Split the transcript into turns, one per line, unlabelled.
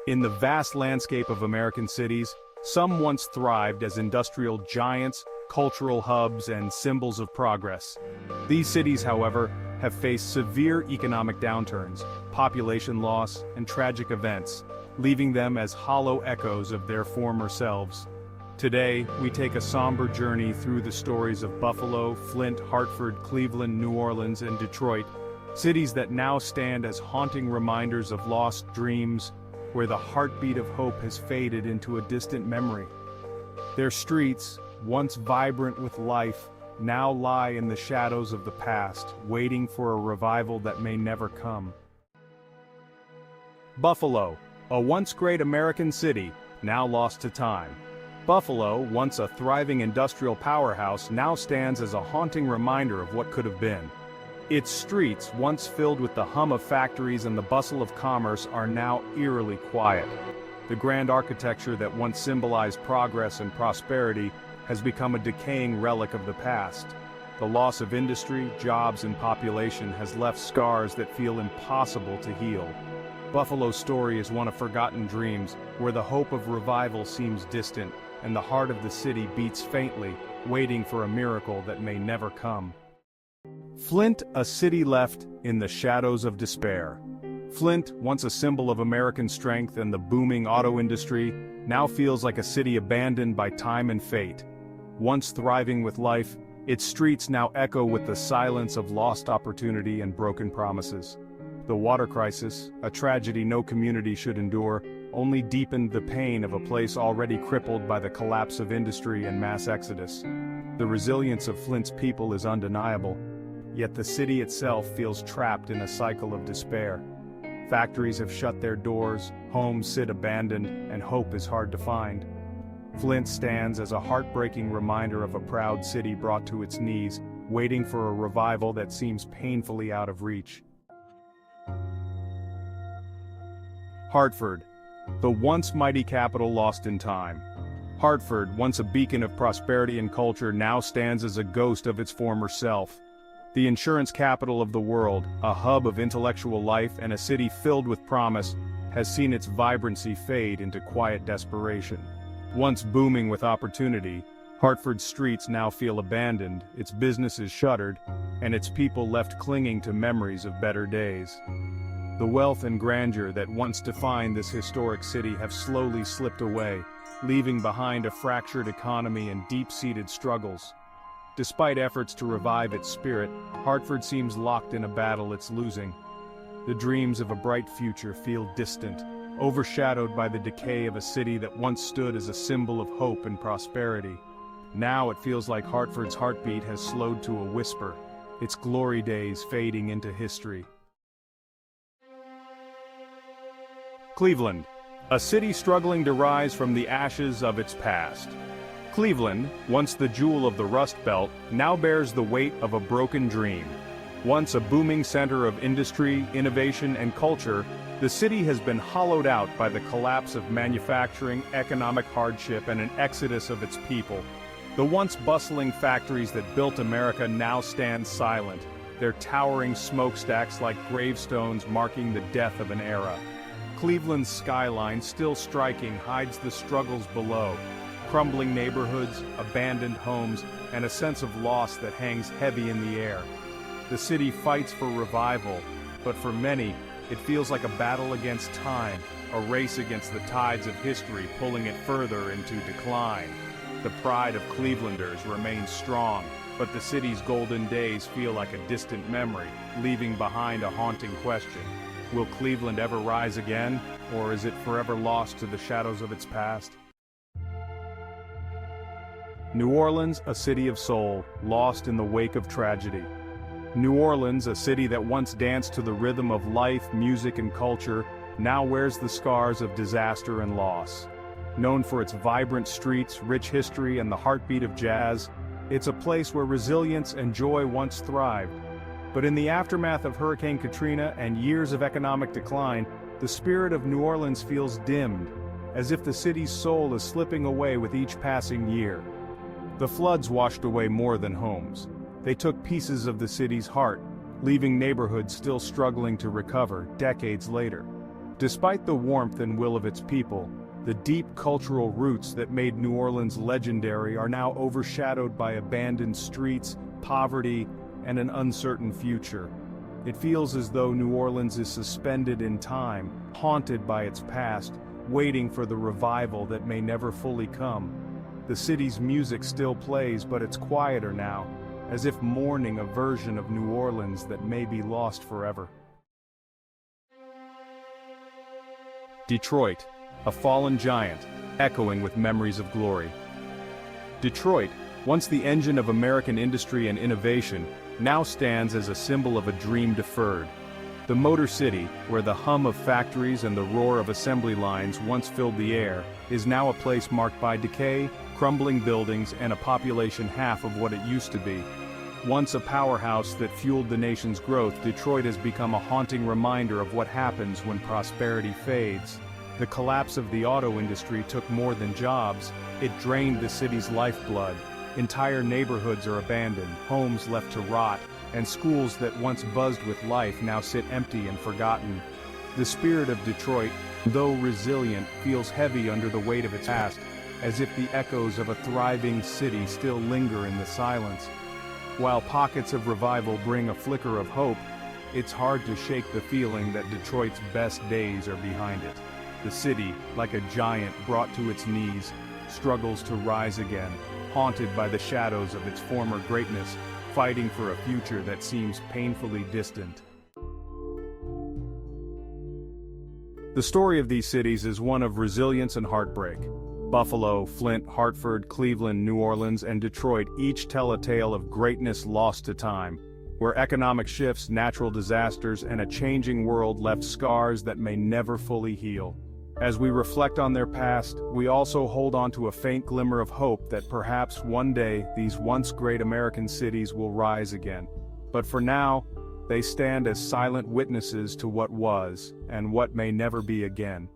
In the vast landscape of American cities, some once thrived as industrial giants, cultural hubs, and symbols of progress. These cities, however, have faced severe economic downturns, population loss, and tragic events, leaving them as hollow echoes of their former selves. Today, we take a somber journey through the stories of Buffalo, Flint, Hartford, Cleveland, New Orleans, and Detroit, cities that now stand as haunting reminders of lost dreams, where the heartbeat of hope has faded into a distant memory. Their streets, once vibrant with life, now lie in the shadows of the past, waiting for a revival that may never come. Buffalo, a once great American city, now lost to time. Buffalo, once a thriving industrial powerhouse, now stands as a haunting reminder of what could have been. Its streets, once filled with the hum of factories and the bustle of commerce, are now eerily quiet. The grand architecture that once symbolized progress and prosperity has become a decaying relic of the past. The loss of industry, jobs, and population has left scars that feel impossible to heal. Buffalo's story is one of forgotten dreams, where the hope of revival seems distant, and the heart of the city beats faintly, waiting for a miracle that may never come. Flint, a city left in the shadows of despair. Flint, once a symbol of American strength and the booming auto industry, now feels like a city abandoned by time and fate. Once thriving with life, its streets now echo with the silence of lost opportunity and broken promises. The water crisis, a tragedy no community should endure, only deepened the pain of a place already crippled by the collapse of industry and mass exodus. The resilience of Flint's people is undeniable, yet the city itself feels trapped in a cycle of despair. Factories have shut their doors, homes sit abandoned, and hope is hard to find. Flint stands as a heartbreaking reminder of a proud city brought to its knees, waiting for a revival that seems painfully out of reach. Hartford, the once mighty capital lost in time. Hartford, once a beacon of prosperity and culture, now stands as a ghost of its former self. The insurance capital of the world, a hub of intellectual life and a city filled with promise, has seen its vibrancy fade into quiet desperation. Once booming with opportunity, Hartford's streets now feel abandoned, its businesses shuttered, and its people left clinging to memories of better days. The wealth and grandeur that once defined this historic city have slowly slipped away, leaving behind a fractured economy and deep-seated struggles. Despite efforts to revive its spirit, Hartford seems locked in a battle it's losing. The dreams of a bright future feel distant, overshadowed by the decay of a city that once stood as a symbol of hope and prosperity. Now it feels like Hartford's heartbeat has slowed to a whisper, its glory days fading into history. Cleveland, a city struggling to rise from the ashes of its past. Cleveland, once the jewel of the Rust Belt, now bears the weight of a broken dream. Once a booming center of industry, innovation, and culture, the city has been hollowed out by the collapse of manufacturing, economic hardship, and an exodus of its people. The once bustling factories that built America now stand silent, their towering smokestacks like gravestones marking the death of an era. Cleveland's skyline, still striking, hides the struggles below. Crumbling neighborhoods, abandoned homes, and a sense of loss that hangs heavy in the air. The city fights for revival, but for many, it feels like a battle against time, a race against the tides of history pulling it further into decline. The pride of Clevelanders remains strong, but the city's golden days feel like a distant memory, leaving behind a haunting question. Will Cleveland ever rise again, or is it forever lost to the shadows of its past? New Orleans, a city of soul, lost in the wake of tragedy. New Orleans, a city that once danced to the rhythm of life, music, and culture, now wears the scars of disaster and loss. Known for its vibrant streets, rich history, and the heartbeat of jazz, it's a place where resilience and joy once thrived. But in the aftermath of Hurricane Katrina and years of economic decline, the spirit of New Orleans feels dimmed, as if the city's soul is slipping away with each passing year. The floods washed away more than homes. They took pieces of the city's heart, leaving neighborhoods still struggling to recover decades later. Despite the warmth and will of its people, the deep cultural roots that made New Orleans legendary are now overshadowed by abandoned streets, poverty, and an uncertain future. It feels as though New Orleans is suspended in time, haunted by its past, waiting for the revival that may never fully come. The city's music still plays, but it's quieter now, as if mourning a version of New Orleans that may be lost forever. Detroit, a fallen giant, echoing with memories of glory. Detroit, once the engine of American industry and innovation, now stands as a symbol of a dream deferred. The Motor City, where the hum of factories and the roar of assembly lines once filled the air, is now a place marked by decay, crumbling buildings, and a population half of what it used to be. Once a powerhouse that fueled the nation's growth, Detroit has become a haunting reminder of what happens when prosperity fades. The collapse of the auto industry took more than jobs, it drained the city's lifeblood. Entire neighborhoods are abandoned, homes left to rot, and schools that once buzzed with life now sit empty and forgotten. The spirit of Detroit, though resilient, feels heavy under the weight of its past, as if the echoes of a thriving city still linger in the silence. While pockets of revival bring a flicker of hope, it's hard to shake the feeling that Detroit's best days are behind it. The city, like a giant brought to its knees, struggles to rise again, haunted by the shadows of its former greatness, fighting for a future that seems painfully distant. The story of these cities is one of resilience and heartbreak. Buffalo, Flint, Hartford, Cleveland, New Orleans, and Detroit each tell a tale of greatness lost to time, where economic shifts, natural disasters, and a changing world left scars that may never fully heal. As we reflect on their past, we also hold on to a faint glimmer of hope that perhaps one day these once great American cities will rise again. But for now, they stand as silent witnesses to what was and what may never be again.